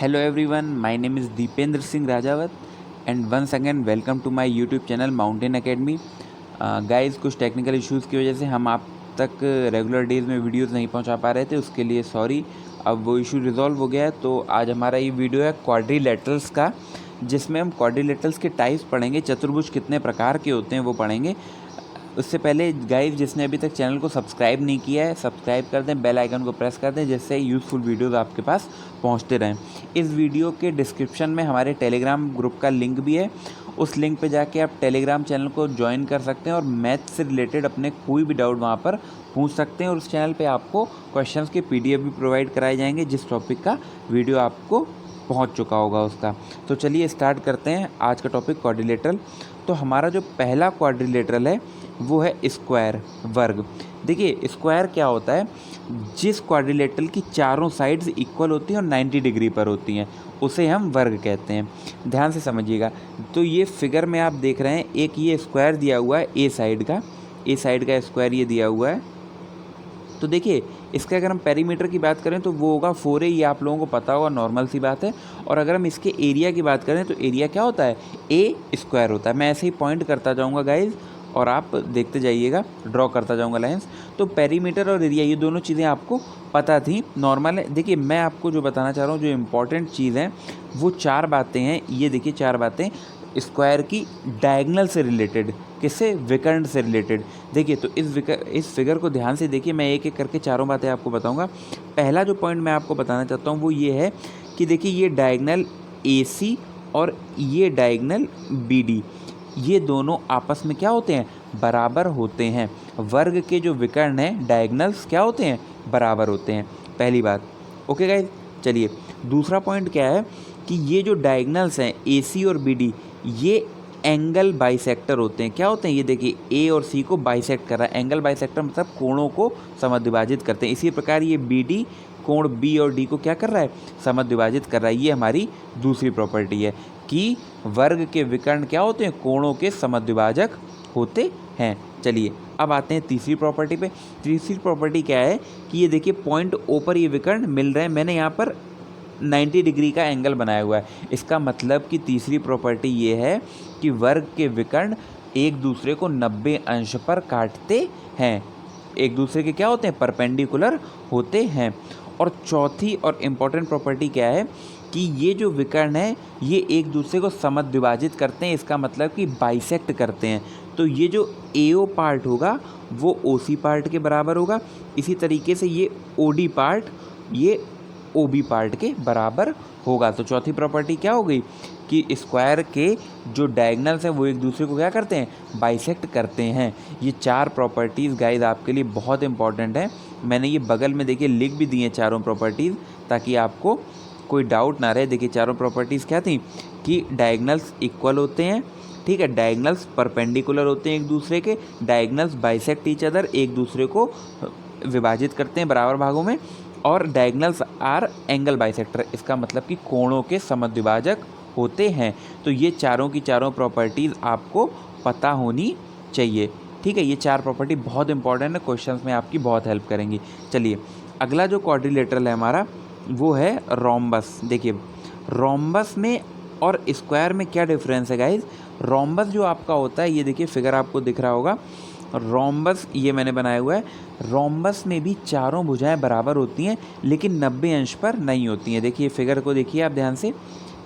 Hello everyone, my name is Deependra Singh Rajawat and once again welcome to my YouTube channel Mountain Academy. Guys कुछ technical issues की वजह से हम आप तक रेगुलर डेज़ में वीडियोस नहीं पहुंचा पा रहे थे, उसके लिए सॉरी। अब वो इशू रिजॉल्व हो गया है। तो आज हमारा ये वीडियो है क्वाड्रिलेटरल्स का, जिसमें हम क्वाड्रिलेटरल्स के टाइप्स पढ़ेंगे, चतुर्भुज कितने प्रकार के होते हैं वो पढ़ेंगे। उससे पहले गाइस जिसने अभी तक चैनल को सब्सक्राइब नहीं किया है, सब्सक्राइब कर दें, बेल आइकन को प्रेस कर दें, जिससे यूज़फुल वीडियोस आपके पास पहुंचते रहें। इस वीडियो के डिस्क्रिप्शन में हमारे टेलीग्राम ग्रुप का लिंक भी है, उस लिंक पे जाके आप टेलीग्राम चैनल को ज्वाइन कर सकते हैं और मैथ से रिलेटेड अपने कोई भी डाउट वहाँ पर पूछ सकते हैं। और उस चैनल पे आपको क्वेश्चंस के PDF भी प्रोवाइड कराए जाएंगे, जिस टॉपिक का वीडियो आपको पहुँच चुका होगा उसका। तो चलिए स्टार्ट करते हैं आज का टॉपिक क्वाड्रिलेटरल। तो हमारा जो पहला क्वाड्रिलेटरल है वो है स्क्वायर, वर्ग। देखिए स्क्वायर क्या होता है, जिस क्वाड्रिलेटरल की चारों साइड्स इक्वल होती हैं और 90 डिग्री पर होती हैं उसे हम वर्ग कहते हैं। ध्यान से समझिएगा। तो ये फिगर में आप देख रहे हैं, एक ये स्क्वायर दिया हुआ है ए साइड का स्क्वायर ये दिया हुआ है। तो देखिए इसका अगर हम पेरीमीटर की बात करें तो वो होगा 4A, ये आप लोगों को पता होगा, नॉर्मल सी बात है। और अगर हम इसके एरिया की बात करें तो एरिया क्या होता है, ए स्क्वायर होता है। मैं ऐसे ही पॉइंट करता जाऊँगा गाइज और आप देखते जाइएगा, ड्रॉ करता जाऊँगा लाइंस। तो पेरीमीटर और एरिया ये दोनों चीज़ें आपको पता थी, नॉर्मल है। देखिए मैं आपको जो बताना चाह रहा हूँ, जो इम्पोर्टेंट चीज़ है वो 4 बातें हैं। ये देखिए 4 बातें स्क्वायर की डायगोनल से रिलेटेड, किससे, विकर्ण से रिलेटेड। देखिए तो इस फिगर को ध्यान से देखिए, मैं एक एक करके चारों बातें आपको बताऊंगा। पहला जो पॉइंट मैं आपको बताना चाहता हूँ वो ये है कि देखिए ये डायगोनल AC और ये डायगोनल BD, ये दोनों आपस में क्या होते हैं, बराबर होते हैं। वर्ग के जो विकर्ण हैं डायगोनल्स क्या होते हैं, बराबर होते हैं। पहली बात, ओके गाइज। चलिए दूसरा पॉइंट क्या है कि ये जो डायगोनल्स हैं AC और BD, ये एंगल बाइसेक्टर होते हैं। क्या होते हैं, ये देखिए A और C को बाइसेक्ट कर रहा है। एंगल बाइसेक्टर मतलब कोणों को समद्विभाजित करते हैं। इसी प्रकार ये BD कोण B और D को क्या कर रहा है, समद्विभाजित कर रहा है। ये हमारी दूसरी प्रॉपर्टी है कि वर्ग के विकर्ण क्या होते हैं, कोणों के समद्विभाजक होते हैं। चलिए अब आते हैं तीसरी प्रॉपर्टी पे। तीसरी प्रॉपर्टी क्या है कि ये देखिए पॉइंट O पर ये विकर्ण मिल रहे हैं। मैंने यहाँ पर 90 डिग्री का एंगल बनाया हुआ है। इसका मतलब कि तीसरी प्रॉपर्टी ये है कि वर्ग के विकर्ण एक दूसरे को 90 अंश पर काटते हैं, एक दूसरे के क्या होते हैं, परपेंडिकुलर होते हैं। और चौथी और इम्पॉर्टेंट प्रॉपर्टी क्या है कि ये जो विकर्ण है ये एक दूसरे को समद्विभाजित करते हैं। इसका मतलब कि बाइसेक्ट करते हैं। तो ये जो AO पार्ट होगा वो OC पार्ट के बराबर होगा। इसी तरीके से ये OD पार्ट ये OB पार्ट के बराबर होगा। तो चौथी प्रॉपर्टी क्या हो गई कि स्क्वायर के जो डायगोनल्स हैं वो एक दूसरे को क्या करते हैं, बाइसेक्ट करते हैं। ये 4 प्रॉपर्टीज़ गाइस आपके लिए बहुत इंपॉर्टेंट है। मैंने ये बगल में देखिए लिख भी दी हैं चारों प्रॉपर्टीज़, ताकि आपको कोई डाउट ना रहे। देखिए चारों प्रॉपर्टीज़ क्या थी कि डायगोनल्स इक्वल होते हैं, ठीक है, डायगोनल्स परपेंडिकुलर होते हैं एक दूसरे के, डायगोनल्स बाइसेक्ट ईच अदर, एक दूसरे को विभाजित करते हैं बराबर भागों में, और डायगोनल्स आर एंगल बाइसेक्टर। इसका मतलब कि कोणों के समद्विभाजक होते हैं। तो ये चारों की चारों प्रॉपर्टीज़ आपको पता होनी चाहिए, ठीक है। ये 4 प्रॉपर्टी बहुत इंपॉर्टेंट है, क्वेश्चंस में आपकी बहुत हेल्प करेंगी। चलिए अगला जो क्वाड्रिलेटरल है हमारा वो है रोम्बस। देखिए रोम्बस में और स्क्वायर में क्या डिफरेंस है गाइज। रोम्बस जो आपका होता है, ये देखिए फिगर आपको दिख रहा होगा, रोम्बस ये मैंने बनाया हुआ है। रोम्बस में भी चारों भुजाएं बराबर होती हैं लेकिन 90 अंश पर नहीं होती हैं। देखिए फिगर को देखिए आप ध्यान से,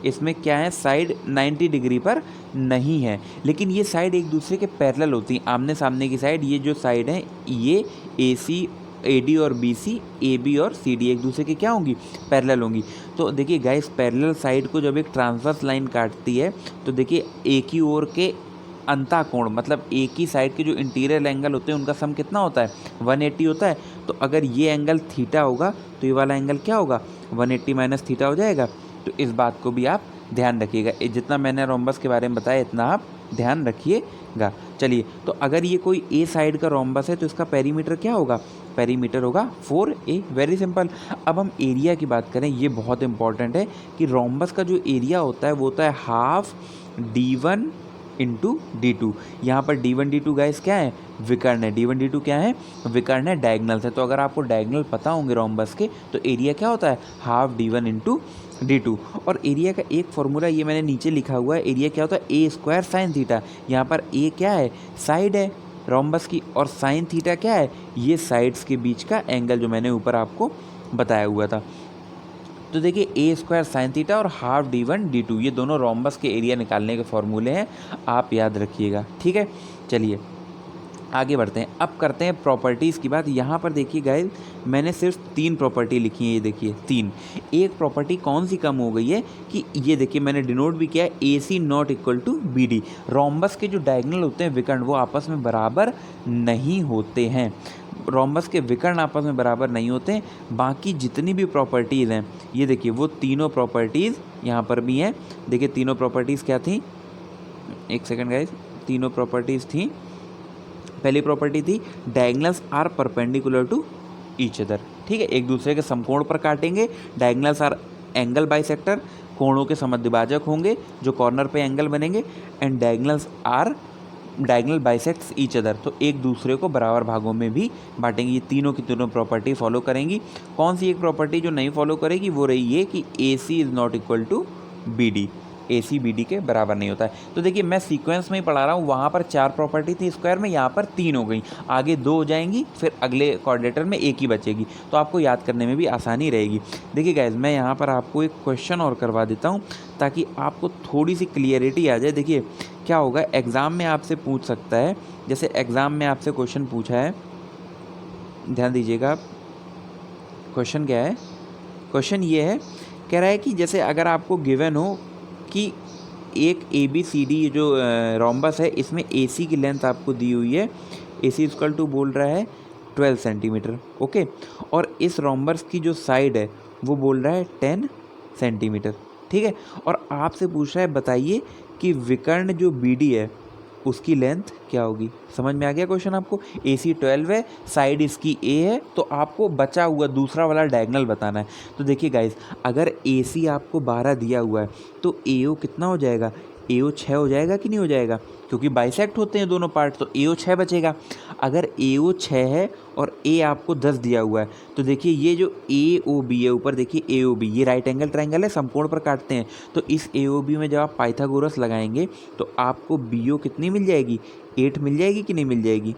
इसमें क्या है, साइड 90 डिग्री पर नहीं है, लेकिन ये साइड एक दूसरे के पैरेलल होती हैं, आमने सामने की साइड। ये जो साइड है ये AC AD और BC, AB और CD एक दूसरे के क्या होंगी, पैरेलल होंगी। तो देखिए गाइस पैरेलल साइड को जब एक ट्रांसवर्स लाइन काटती है तो देखिए एक ही ओर के अंता कोण, मतलब एक ही साइड के जो इंटीरियर एंगल होते हैं उनका सम कितना होता है, 180 होता है। तो अगर ये एंगल थीटा होगा तो ये वाला एंगल क्या होगा, 180 माइनस थीटा हो जाएगा। तो इस बात को भी आप ध्यान रखिएगा, जितना मैंने रोम्बस के बारे में बताया इतना आप ध्यान रखिएगा। चलिए तो अगर ये कोई A साइड का रोम्बस है तो इसका पेरीमीटर क्या होगा, पेरीमीटर होगा 4A, वेरी सिंपल। अब हम एरिया की बात करें, ये बहुत इंपॉर्टेंट है कि रोम्बस का जो एरिया होता है वो होता है हाफ D1 इंटू D2। यहाँ पर D1 D2 गाइस क्या है, विकर्ण है। D1 D2 क्या है, विकर्ण है, डायगनल्स है। तो अगर आपको डायगनल पता होंगे रोम्बस के तो एरिया क्या होता है, हाफ D1 इंटू D2। और एरिया का एक फॉर्मूला ये मैंने नीचे लिखा हुआ है, एरिया क्या होता है, ए स्क्वायर साइन थीटा। यहाँ पर ए क्या है, साइड है रोम्बस की, और साइन थीटा क्या है, ये साइड्स के बीच का एंगल जो मैंने ऊपर आपको बताया हुआ था। तो देखिए ए स्क्वायर साइन थीटा और हाफ D1 D2 ये दोनों रोम्बस के एरिया निकालने के फॉर्मूले हैं, आप याद रखिएगा। ठीक है, चलिए आगे बढ़ते हैं। अब करते हैं प्रॉपर्टीज़ की बात। यहाँ पर देखिए गाइस, मैंने सिर्फ 3 प्रॉपर्टी लिखी है, ये देखिए 3। एक प्रॉपर्टी कौन सी कम हो गई है कि ये देखिए मैंने डिनोट भी किया है, AC not equal to BD। Rhombus के जो डायगोनल होते हैं विकर्ण, वो आपस में बराबर नहीं होते हैं। रोम्बस के विकर्ण आपस में बराबर नहीं होते हैं। बाकी जितनी भी प्रॉपर्टीज़ हैं, ये देखिए वो तीनों प्रॉपर्टीज़ यहाँ पर भी हैं। देखिए तीनों प्रॉपर्टीज़ क्या थी, एक सेकंड गाइस, तीनों प्रॉपर्टीज़ थी। पहली प्रॉपर्टी थी diagonals are perpendicular to each other. ठीक है, एक दूसरे के समकोण पर काटेंगे। डायगोनल्स आर एंगल बाइसेक्टर, कोणों के समद्विभाजक होंगे जो कॉर्नर पे एंगल बनेंगे। And diagonals are diagonal bisects each other, तो एक दूसरे को बराबर भागों में भी बांटेंगे। ये तीनों की तीनों प्रॉपर्टी फॉलो करेंगी। कौन सी एक प्रॉपर्टी जो नहीं फॉलो करेगी वो रही ये कि AC is not equal to BD। AC BD के बराबर नहीं होता है। तो देखिए मैं सीक्वेंस में ही पढ़ा रहा हूँ, वहाँ पर 4 प्रॉपर्टी थी स्क्वायर में, यहाँ पर 3 हो गई, आगे 2 हो जाएंगी, फिर अगले कोऑर्डिनेटर में 1 ही बचेगी, तो आपको याद करने में भी आसानी रहेगी। देखिए गाइज, मैं यहाँ पर आपको एक क्वेश्चन और करवा देता हूँ ताकि आपको थोड़ी सी क्लियरिटी आ जाए। देखिए क्या होगा, एग्ज़ाम में आपसे पूछ सकता है, जैसे एग्ज़ाम में आपसे क्वेश्चन पूछा है, ध्यान दीजिएगा आप। क्वेश्चन क्या है, क्वेश्चन ये है, कह रहा है कि जैसे अगर आपको गिवन हो कि एक ABCD जो रोम्बस है, इसमें AC की लेंथ आपको दी हुई है, AC इक्वल टू बोल रहा है 12 सेंटीमीटर। ओके, और इस रोम्बस की जो साइड है वो बोल रहा है 10 सेंटीमीटर। ठीक है, और आपसे पूछ रहा है बताइए कि विकर्ण जो BD है उसकी लेंथ क्या होगी। समझ में आ गया क्वेश्चन आपको। AC 12 है, साइड इसकी A है, तो आपको बचा हुआ दूसरा वाला डायगोनल बताना है। तो देखिए गाइज, अगर AC आपको 12 दिया हुआ है तो AO कितना हो जाएगा, AO 6 हो जाएगा कि नहीं हो जाएगा, क्योंकि बाइसेक्ट होते हैं दोनों पार्ट, तो AO 6 बचेगा। अगर AO 6 है और A आपको 10 दिया हुआ है, तो देखिए ये जो AOB है ऊपर, देखिए AOB ये राइट एंगल ट्रायंगल है, समकोण पर काटते हैं। तो इस AOB में जब आप पाइथागोरस लगाएंगे तो आपको BO कितनी मिल जाएगी, 8 मिल जाएगी कि नहीं मिल जाएगी,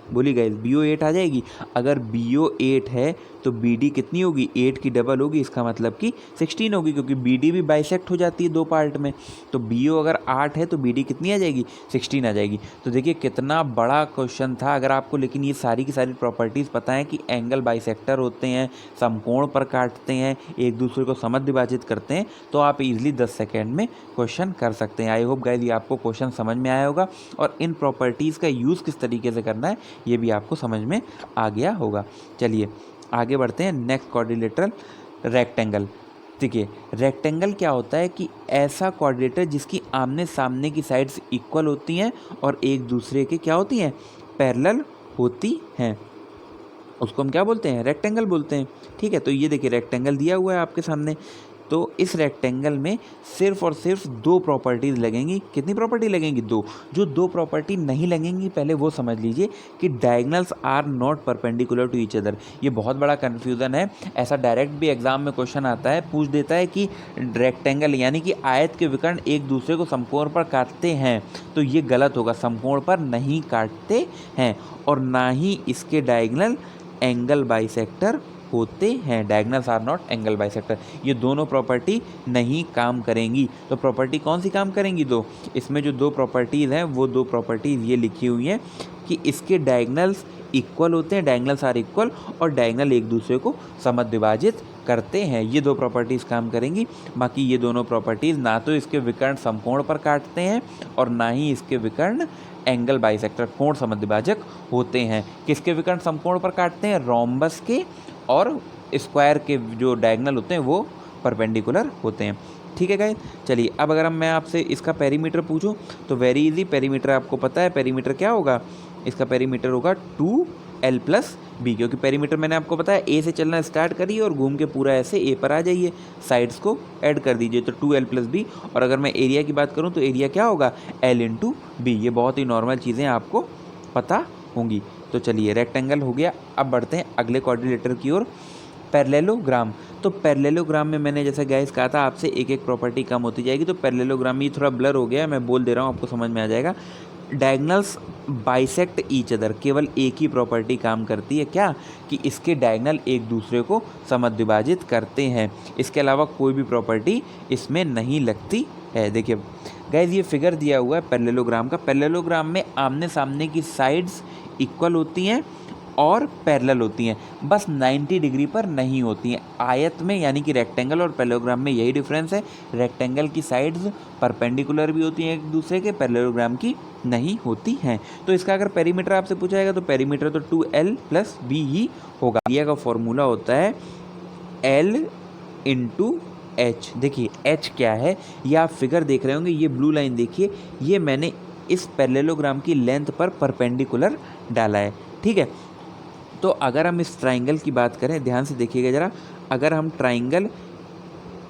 बोली गाइस, BO 8 आ जाएगी। अगर BO 8 है तो BD कितनी होगी, 8 की डबल होगी, इसका मतलब कि 16 होगी, क्योंकि BD भी बाइसेक्ट हो जाती है 2 पार्ट में। तो BO अगर 8 है तो BD कितनी आ जाएगी, 16 आ जाएगी। तो देखिए कितना बड़ा क्वेश्चन था। अगर आपको लेकिन ये सारी की सारी प्रॉपर्टीज़ पता है कि एंगल बाइसेक्टर होते हैं, समकोण पर काटते हैं, एक दूसरे को समद्विभाजित करते हैं, तो आप इजीली 10 सेकेंड में क्वेश्चन कर सकते हैं। आई होप गाइस ये आपको क्वेश्चन समझ में आया होगा, और इन प्रॉपर्टीज़ का यूज़ किस तरीके से करना है ये भी आपको समझ में आ गया होगा। चलिए आगे बढ़ते हैं। Next quadrilateral rectangle. देखिए रेक्टेंगल क्या होता है कि ऐसा क्वाड्रिलेटर जिसकी आमने सामने की साइड्स इक्वल होती हैं और एक दूसरे के क्या होती हैं, पैरेलल होती हैं, उसको हम क्या बोलते हैं, रेक्टेंगल बोलते हैं। ठीक है, तो ये देखिए रेक्टेंगल दिया हुआ है आपके सामने, तो इस रेक्टेंगल में सिर्फ और सिर्फ 2 प्रॉपर्टीज़ लगेंगी। कितनी प्रॉपर्टी लगेंगी, 2। जो 2 प्रॉपर्टी नहीं लगेंगी पहले वो समझ लीजिए कि diagonals are not perpendicular to each other. ये बहुत बड़ा कन्फ्यूज़न है, ऐसा डायरेक्ट भी एग्जाम में क्वेश्चन आता है, पूछ देता है कि रेक्टेंगल यानी कि आयत के विकर्ण एक दूसरे को समकोण पर काटते हैं, तो ये गलत होगा, समकोण पर नहीं काटते हैं, और ना ही इसके डायगोनल एंगल बाइसेक्टर होते हैं। Diagonals are not angle bisector, ये दोनों प्रॉपर्टी नहीं काम करेंगी। तो प्रॉपर्टी कौन सी काम करेंगी, 2। इसमें जो 2 प्रॉपर्टीज़ हैं वो 2 प्रॉपर्टीज़ ये लिखी हुई हैं कि इसके डायगोनल्स इक्वल होते हैं, डायगोनल्स आर इक्वल, और डायगोनल एक दूसरे को समद्विभाजित करते हैं। ये 2 प्रॉपर्टीज़ काम करेंगी। बाकी ये दोनों प्रॉपर्टीज़ ना तो इसके विकर्ण समकोण पर काटते हैं और ना ही इसके विकर्ण एंगल बाइसेक्टर कोण समद्विभाजक होते हैं। किसके विकर्ण समकोण पर काटते हैं, रोम्बस के, और स्क्वायर के जो डायगोनल होते हैं वो परपेंडिकुलर होते हैं। ठीक है गाइस, चलिए अब अगर मैं आपसे इसका पेरीमीटर पूछूं तो वेरी इजी, पेरीमीटर आपको पता है, पेरीमीटर क्या होगा, इसका पेरीमीटर होगा 2 एल प्लस बी, क्योंकि पेरीमीटर मैंने आपको बताया ए से चलना स्टार्ट करिए और घूम के पूरा ऐसे ए पर आ जाइए, साइड्स को ऐड कर दीजिए तो 2L प्लस बी। और अगर मैं एरिया की बात करूँ तो एरिया क्या होगा, L इंटू बी। ये बहुत ही नॉर्मल चीज़ें आपको पता होंगी। तो चलिए रेक्टेंगल हो गया। अब बढ़ते हैं अगले क्वाड्रिलेटरल की ओर, पैरेललोग्राम। तो पैरेललोग्राम में मैंने जैसे गाइस कहा था आपसे एक एक प्रॉपर्टी कम होती जाएगी। तो पैरेललोग्राम में ये थोड़ा ब्लर हो गया है, मैं बोल दे रहा हूँ, आपको समझ में आ जाएगा। डायगनल्स बाइसेक्ट ईच अदर, केवल एक ही प्रॉपर्टी काम करती है, क्या कि इसके डायगनल एक दूसरे को समद्विभाजित करते हैं। इसके अलावा कोई भी प्रॉपर्टी इसमें नहीं लगती है। देखिए गाइस ये फिगर दिया हुआ है पैरेललोग्राम का। पैरेललोग्राम में आमने सामने की साइड्स इक्वल होती हैं और पैरेलल होती हैं, बस 90 डिग्री पर नहीं होती हैं। आयत में यानी कि रेक्टेंगल और पैरेललोग्राम में यही डिफरेंस है, रेक्टेंगल की साइड्स परपेंडिकुलर भी होती हैं एक दूसरे के, पैरेललोग्राम की नहीं होती हैं। तो इसका अगर पेरीमीटर आपसे पूछा जाएगा तो पेरीमीटर तो 2L प्लस बी ही होगा। एरिया का फॉर्मूला होता है L इंटू एच। देखिए एच क्या है, ये आप फिगर देख रहे होंगे, ये ब्लू लाइन देखिए, ये मैंने इस पैरेललोग्राम की लेंथ पर परपेंडिकुलर डाला है, ठीक है। तो अगर हम इस ट्राइंगल की बात करें, ध्यान से देखिएगा ज़रा, अगर हम ट्राइंगल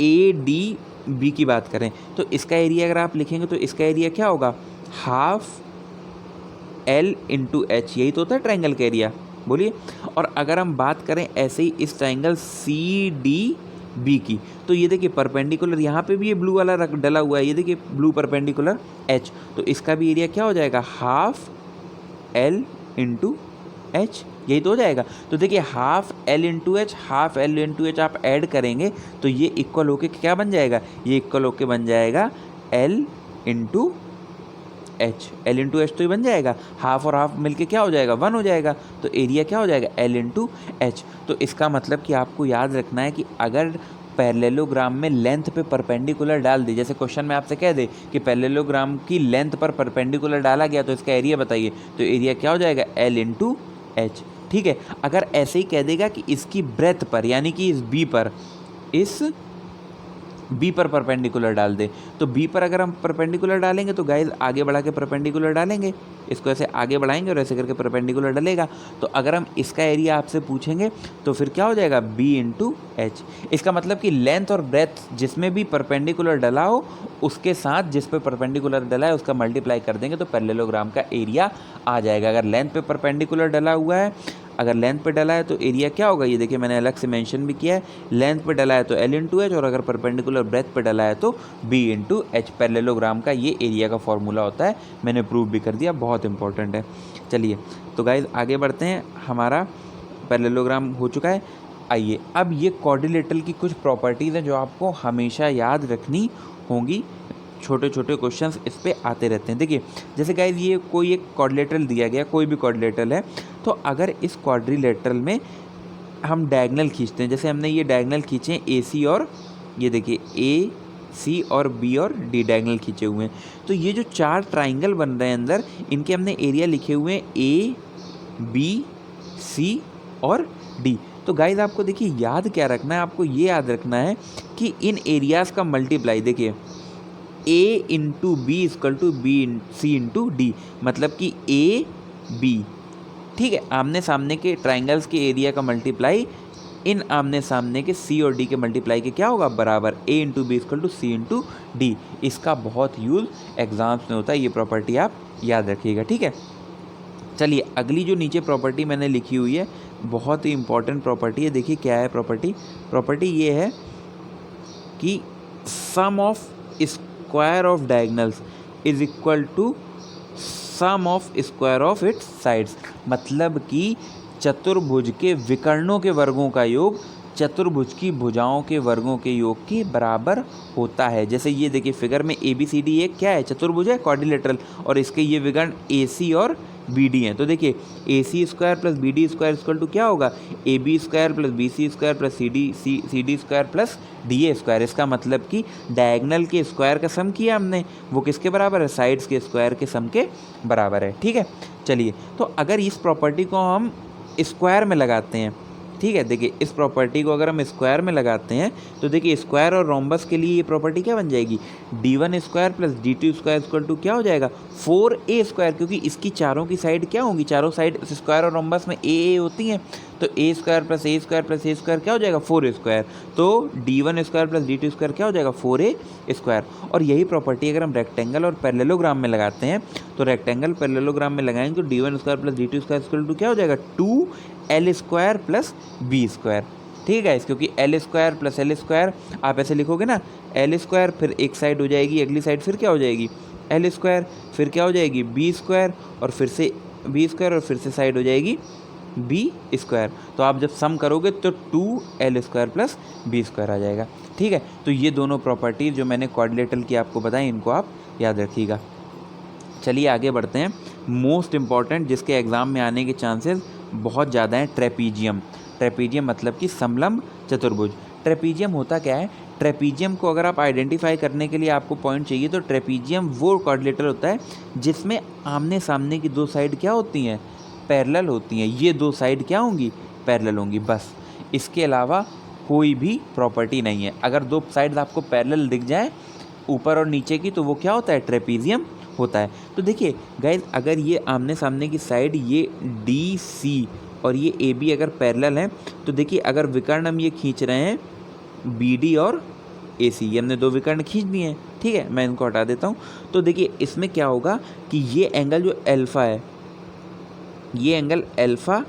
ADB की बात करें तो इसका एरिया अगर आप लिखेंगे तो इसका एरिया क्या होगा, हाफ L इंटू एच। यही तो होता है ट्राइंगल का एरिया, बोलिए। और अगर हम बात करें ऐसे ही इस ट्राइंगल CDB की, तो ये देखिए परपेंडिकुलर, यहाँ पे भी ये ब्लू वाला डला हुआ है, ये देखिए ब्लू परपेंडिकुलर H, तो इसका भी एरिया क्या हो जाएगा, हाफ L इंटू एच। यही तो हो जाएगा। तो देखिए half L into H, half L into H आप ऐड करेंगे तो ये इक्वल होके क्या बन जाएगा, ये इक्वल होके बन जाएगा L into H. L into H तो ये बन जाएगा, हाफ और हाफ मिलके क्या हो जाएगा, 1 हो जाएगा। तो एरिया क्या हो जाएगा, L इंटू एच। तो इसका मतलब कि आपको याद रखना है कि अगर पैरेललोग्राम में लेंथ पे परपेंडिकुलर डाल दे, जैसे क्वेश्चन में आपसे कह दे कि पैरेललोग्राम की लेंथ पर परपेंडिकुलर डाला गया तो इसका एरिया बताइए, तो एरिया क्या हो जाएगा, L इंटू एच, ठीक है। अगर ऐसे ही कह देगा कि इसकी ब्रेथ पर यानी कि इस बी पर परपेंडिकुलर डाल दे, तो बी पर अगर हम परपेंडिकुलर डालेंगे तो गाइस आगे बढ़ा के परपेंडिकुलर डालेंगे, इसको ऐसे आगे बढ़ाएंगे और ऐसे करके परपेंडिकुलर डलेगा। तो अगर हम इसका एरिया आपसे पूछेंगे तो फिर क्या हो जाएगा, बी इंटू एच। इसका मतलब कि लेंथ और ब्रेथ जिसमें भी परपेंडिकुलर डला हो उसके साथ जिस पे परपेंडिकुलर डला है उसका मल्टीप्लाई कर देंगे तो पैरेललोग्राम का एरिया आ जाएगा। अगर लेंथ पे परपेंडिकुलर डला हुआ है, अगर लेंथ पे डला है तो एरिया क्या होगा, ये देखिए मैंने अलग से मेंशन भी किया है, लेंथ पे डला है तो L इंटू एच, और अगर परपेंडिकुलर ब्रेथ पे डला है तो B इंटू एच। पैरेललोग्राम का ये एरिया का फॉर्मूला होता है, मैंने प्रूव भी कर दिया, बहुत इंपॉर्टेंट है। चलिए तो गाइज आगे बढ़ते हैं, हमारा पैरेललोग्राम हो चुका है। आइए अब ये क्वाड्रिलेटरल की कुछ प्रॉपर्टीज़ हैं जो आपको हमेशा याद रखनी होंगी, छोटे छोटे क्वेश्चंस इस पे आते रहते हैं। देखिए जैसे गाइज ये कोई एक क्वाड्रिलेटरल दिया गया, कोई भी क्वाड्रिलेटरल है, तो अगर इस क्वाड्रिलेटरल में हम डायगोनल खींचते हैं, जैसे हमने ये डायगोनल खींचे हैं AC और ये देखिए AC और B और D डायगोनल खींचे हुए हैं, तो ये जो 4 ट्राइंगल बन रहे हैं अंदर, इनके हमने एरिया लिखे हुए हैं A, B, C और D। तो गाइज आपको देखिए याद क्या रखना है, आपको ये याद रखना है कि इन एरियाज़ का मल्टीप्लाई, देखिए A into B equal to C into D, मतलब कि AB, ठीक है, आमने सामने के ट्राइंगल्स के एरिया का मल्टीप्लाई इन आमने सामने के C और D के मल्टीप्लाई के क्या होगा, बराबर A into B equal to C into D. इसका बहुत यूज़ एग्जाम्स में होता है, ये प्रॉपर्टी आप याद रखिएगा, ठीक है। चलिए अगली जो नीचे प्रॉपर्टी मैंने लिखी हुई है बहुत ही इंपॉर्टेंट प्रॉपर्टी है, देखिए क्या है प्रॉपर्टी ये है कि sum of square of diagonals is equal to sum of square of its sides. मतलब कि चतुर्भुज के विकर्णों के वर्गों का योग चतुर्भुज की भुजाओं के वर्गों के योग के बराबर होता है। जैसे ये देखिए फिगर में ABCD एक क्या है, चतुर्भुज है, क्वाड्रिलेटरल, और इसके ये विकर्ण AC और BD हैं। तो देखिए AC square plus BD square equal to क्या होगा, AB square plus BC square plus CD square plus DA square. इसका मतलब कि डायगोनल के स्क्वायर का सम किया हमने, वो किसके बराबर है, साइड्स के स्क्वायर के सम के बराबर है, ठीक है। चलिए तो अगर इस प्रॉपर्टी को हम स्क्वायर में लगाते हैं ठीक है। देखिए इस प्रॉपर्टी को अगर हम स्क्वायर में लगाते हैं तो देखिए स्क्वायर और रोम्बस के लिए ये प्रॉपर्टी क्या बन जाएगी, d1 square plus d2 square equal to क्या हो जाएगा 4a स्क्वायर, क्योंकि इसकी चारों की साइड क्या होंगी, चारों साइड स्क्वायर और रोम्बस में a होती हैं, तो a square plus a square plus a square क्या हो जाएगा 4a स्क्वायर, तो d1 square plus d2 square क्या हो जाएगा 4a स्क्वायर। और यही प्रॉपर्टी अगर हम रेक्टेंगल और पैरेललोग्राम में लगाते हैं तो रेक्टेंगल पैरेललोग्राम में लगाएंगे तो d1 square plus d2 square equal to क्या हो जाएगा 2l square plus b square. ठीक है, क्योंकि L square plus L square आप ऐसे लिखोगे ना, एल स्क्वायर फिर एक साइड हो जाएगी, अगली साइड फिर क्या हो जाएगी एल स्क्वायर, फिर क्या हो जाएगी बी स्क्वायर और फिर से बी स्क्वायर और फिर से साइड हो जाएगी बी स्क्वायर। तो आप जब सम करोगे तो 2l square plus b square आ जाएगा। ठीक है, तो ये दोनों प्रॉपर्टी जो मैंने क्वाड्रिलेटरल की आपको बताई इनको आप याद रखिएगा। चलिए आगे बढ़ते हैं। मोस्ट इम्पॉर्टेंट जिसके एग्ज़ाम में आने के चांसेस बहुत ज़्यादा हैं, ट्रेपीजियम। ट्रेपीजियम मतलब कि समलंब चतुर्भुज। ट्रेपीजियम होता क्या है, ट्रेपीजियम को अगर आप आइडेंटिफाई करने के लिए आपको पॉइंट चाहिए तो ट्रेपीजियम वो क्वाड्रिलेटरल होता है जिसमें आमने सामने की दो साइड क्या होती हैं, पैरेलल होती हैं। ये दो साइड क्या होंगी, पैरेलल होंगी, बस। इसके अलावा कोई भी प्रॉपर्टी नहीं है। अगर दो साइड आपको पैरेलल दिख जाए ऊपर और नीचे की तो वो क्या होता है, ट्रेपीजियम होता है। तो देखिए गाइज, अगर ये आमने सामने की साइड ये डी सी और ये ए बी अगर पैरेलल हैं तो देखिए अगर विकर्ण हम ये खींच रहे हैं बी डी और ए सी, ये हमने दो विकर्ण खींच दिए हैं। ठीक है, मैं इनको हटा देता हूँ। तो देखिए इसमें क्या होगा कि ये एंगल जो एल्फ़ा है, ये एंगल एल्फ़ा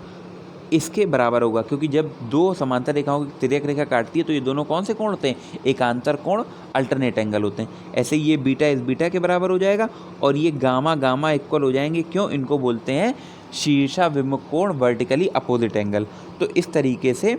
इसके बराबर होगा, क्योंकि जब दो समांतर रेखाओं की तिर्यक रेखा काटती है तो ये दोनों कौन से कोण होते हैं, एकांतर कोण, अल्टरनेट एंगल होते हैं। ऐसे ये बीटा इस बीटा के बराबर हो जाएगा और ये गामा गामा इक्वल हो जाएंगे। क्यों, इनको बोलते हैं शीर्षाभिमुख कोण, वर्टिकली अपोजिट एंगल। तो इस तरीके से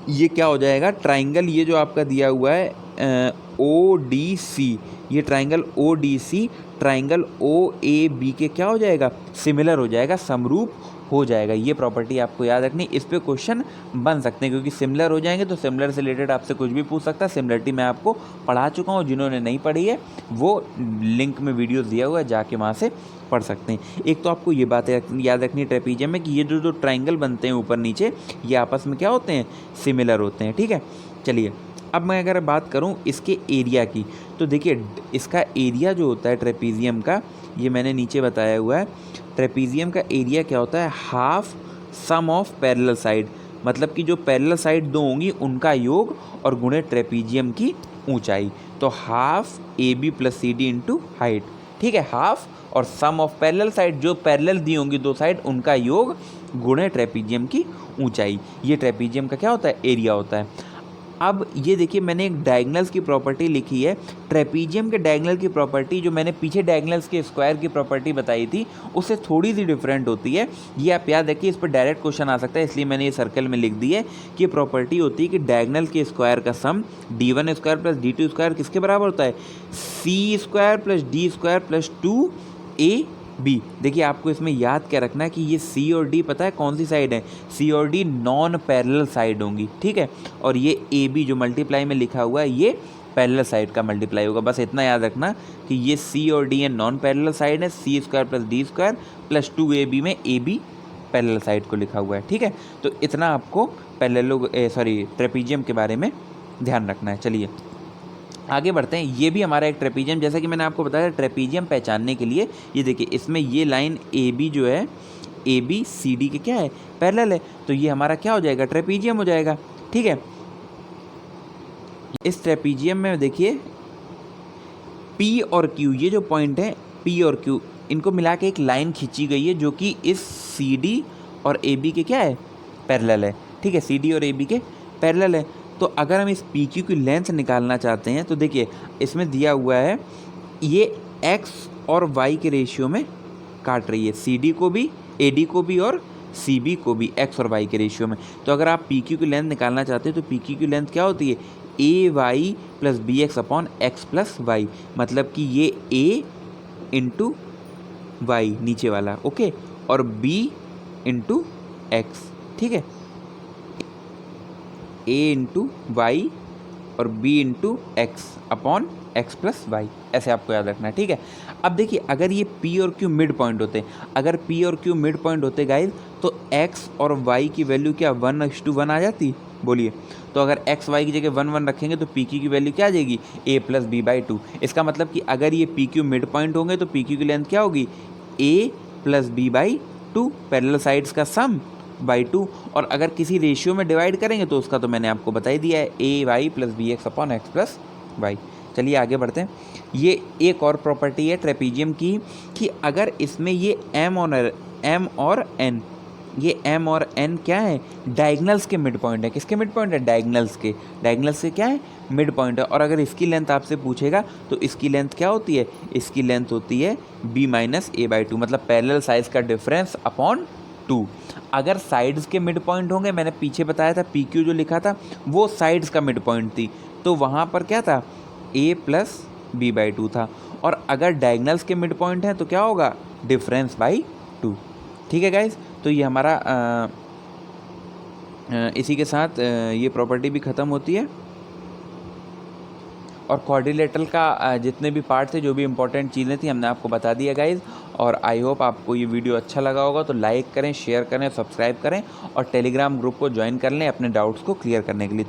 ये क्या हो जाएगा, ट्राइंगल ये जो आपका दिया हुआ है ओ डी सी, ये triangle O D C triangle O A B के क्या हो जाएगा, सिमिलर हो जाएगा, समरूप हो जाएगा। ये प्रॉपर्टी आपको याद रखनी, इस पे क्वेश्चन बन सकते हैं, क्योंकि सिमिलर हो जाएंगे तो सिमिलर से रिलेटेड आपसे कुछ भी पूछ सकता है। सिमिलरिटी मैं आपको पढ़ा चुका हूँ, जिन्होंने नहीं पढ़ी है वो लिंक में वीडियोस दिया हुआ है, जाके वहाँ से पढ़ सकते हैं। एक तो आपको ये बात याद रखनी है ट्रेपीजियम में कि ये जो ट्राइंगल बनते हैं ऊपर नीचे, ये आपस में क्या होते हैं, सिमिलर होते हैं। ठीक है, चलिए अब मैं अगर बात करूं इसके एरिया की तो देखिए इसका एरिया जो होता है ट्रेपीजियम का, ये मैंने नीचे बताया हुआ है। ट्रेपीजियम का एरिया क्या होता है, half sum of parallel side, मतलब कि जो पैरेलल साइड दो होंगी उनका योग और गुणे ट्रेपीजियम की ऊंचाई। तो half A B plus C D into height. ठीक है, हाफ और सम ऑफ पैरेलल साइड, जो पैरेलल दी होंगी दो साइड उनका योग गुणे ट्रेपीजियम की ऊंचाई। ये ट्रेपीजियम का क्या होता है, एरिया होता है। अब ये देखिए मैंने एक डायगनल्स की प्रॉपर्टी लिखी है। ट्रेपीजियम के डायगनल की प्रॉपर्टी जो मैंने पीछे डायगनल्स के स्क्वायर की प्रॉपर्टी बताई थी उससे थोड़ी सी डिफरेंट होती है। ये आप याद रखिए, इस पर डायरेक्ट क्वेश्चन आ सकता है, इसलिए मैंने ये सर्कल में लिख दी है कि प्रॉपर्टी होती है कि डायगनल के स्क्वायर का सम d1 square plus d2 square किसके बराबर होता है, c square plus d square plus 2ab। देखिए आपको इसमें याद क्या रखना है कि ये सी और डी पता है कौन सी साइड है, सी और डी नॉन पैरेलल साइड होंगी। ठीक है, और ये ए बी जो मल्टीप्लाई में लिखा हुआ है ये पैरेलल साइड का मल्टीप्लाई होगा। बस इतना याद रखना कि ये सी और डी है नॉन पैरेलल साइड है, c square plus d square plus 2ab में ए बी पैरेलल साइड को लिखा हुआ है। ठीक है, तो इतना आपको ट्रेपीजियम के बारे में ध्यान रखना है। चलिए आगे बढ़ते हैं। ये भी हमारा एक ट्रेपीजियम, जैसा कि मैंने आपको बताया ट्रेपीजियम पहचानने के लिए ये देखिए इसमें ये लाइन ए बी जो है, ए बी सी डी के क्या है, पैरेलल है, तो ये हमारा क्या हो जाएगा, ट्रेपीजियम हो जाएगा। ठीक है, इस ट्रेपीजियम में देखिए पी और क्यू, ये जो पॉइंट है पी और क्यू, इनको मिला के एक लाइन खींची गई है जो कि इस सी डी और ए बी के क्या है, पैरेलल है। ठीक है, सी डी और ए बी के पैरेलल है। तो अगर हम इस पी क्यू की लेंथ निकालना चाहते हैं तो देखिए इसमें दिया हुआ है ये एक्स और वाई के रेशियो में काट रही है, सी डी को भी, ए डी को भी और सी बी को भी एक्स और वाई के रेशियो में। तो अगर आप पी क्यू की लेंथ निकालना चाहते हैं तो पी क्यू की लेंथ क्या होती है, A Y plus B X upon X plus Y, मतलब कि ये ए इंटू वाई नीचे वाला, ओके, और बी इंटू एक्स। ठीक है, ए इंटू वाई और b into X upon X plus Y, ऐसे आपको याद रखना है, ठीक है। अब देखिए अगर ये p और q मिड पॉइंट होते, अगर p और q मिड पॉइंट होते गाइज, तो x और y की वैल्यू क्या 1:1 आ जाती, बोलिए। तो अगर x y की जगह 1 1 रखेंगे तो पी की वैल्यू क्या आ जाएगी, a प्लस बी बाई 2। इसका मतलब कि अगर ये पी क्यू मिड पॉइंट होंगे तो पी क्यू की लेंथ क्या होगी, a plus B by 2, parallel sides का सम बाई 2। और अगर किसी रेशियो में डिवाइड करेंगे तो उसका तो मैंने आपको बता ही दिया है, a Y plus B X upon X plus Y. चलिए आगे बढ़ते हैं। ये एक और प्रॉपर्टी है ट्रेपीजियम की कि अगर इसमें ये m और n, ये m और n क्या है, डायगनल्स के मिड पॉइंट है। किसके मिड पॉइंट है, डायगनल्स के। डायगनल्स के क्या है, मिड पॉइंट है। और अगर इसकी लेंथ आपसे पूछेगा तो इसकी लेंथ क्या होती है, इसकी लेंथ होती है b माइनस a बाई 2, मतलब पैरेलल साइज का डिफरेंस अपॉन 2। अगर साइड्स के मिड पॉइंट होंगे, मैंने पीछे बताया था पी क्यू जो लिखा था वो साइड्स का मिड पॉइंट थी, तो वहाँ पर क्या था, a प्लस बी बाई 2 था। और अगर डायगनल्स के मिड पॉइंट हैं तो क्या होगा, डिफरेंस बाई 2। ठीक है गाइज, तो ये हमारा इसी के साथ ये प्रॉपर्टी भी ख़त्म होती है। और क्वाड्रिलेटरल का जितने भी पार्ट थे, जो भी इंपॉर्टेंट चीज़ें थी, हमने आपको बता दिया गाइज। और आई होप आपको ये वीडियो अच्छा लगा होगा, तो लाइक करें, शेयर करें, सब्सक्राइब करें और टेलीग्राम ग्रुप को ज्वाइन कर लें अपने डाउट्स को क्लियर करने के लिए।